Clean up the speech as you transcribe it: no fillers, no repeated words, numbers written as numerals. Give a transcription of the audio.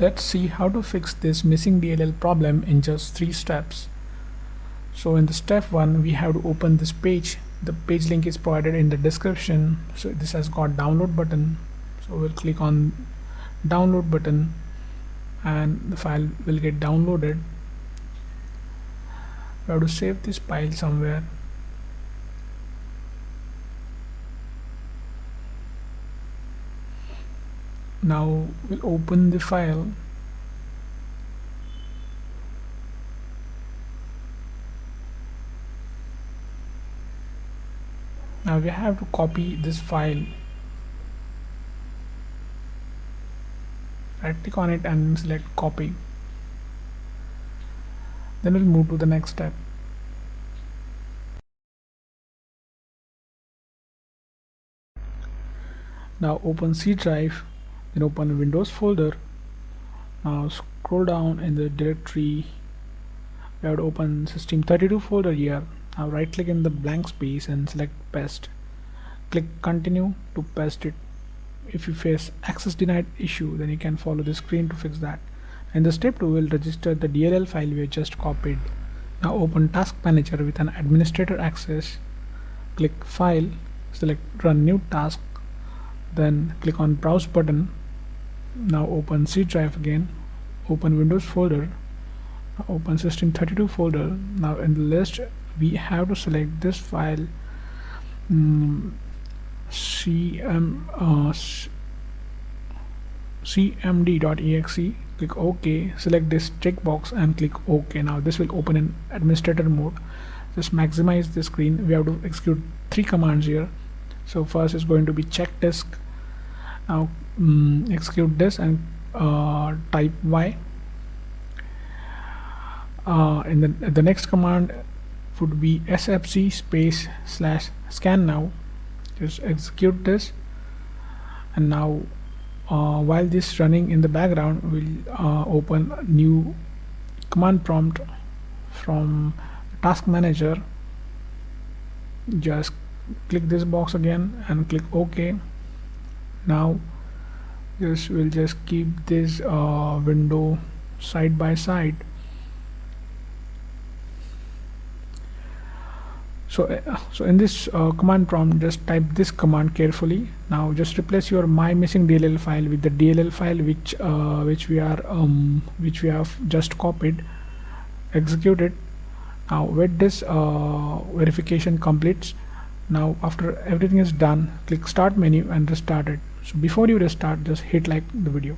Let's see how to fix this missing DLL problem in just 3 steps. So in the step 1, we have to open this page. The page link is provided in the description. So this has got download button. So we'll click on download button and the file will get downloaded. We have to save this file somewhere. Now we'll open the file. Now we have to copy this file. Right click on it and select copy. Then we'll move to the next step. Now open C drive, then open Windows folder. Now scroll down in the directory. We have to open System32 folder here. Now right click in the blank space and select paste. Click continue to paste it. If you face access denied issue, then you can follow the screen to fix that. And the step 2 will register the DLL file we just copied. Now open task manager with an administrator access. Click file, select run new task, then click on browse button. Now open C drive again, open Windows folder, open System32 folder. Now in the list we have to select this file, cmd.exe. click OK, select this checkbox and click OK. Now this will open in administrator mode. Just maximize the screen. We have to execute 3 commands here. So first is going to be check disk. Now execute this and type Y. In the next command would be sfc space / scan now. Just execute this, and now while this running in the background, we'll open a new command prompt from task manager. Just click this box again and click OK. Now we'll just keep this window side by side. So in this command prompt, just type this command carefully. Now just replace your my missing DLL file with the DLL file which we have just copied. Execute it. Now wait this verification completes. Now after everything is done, click start menu and restart it. So before you restart, just hit like the video.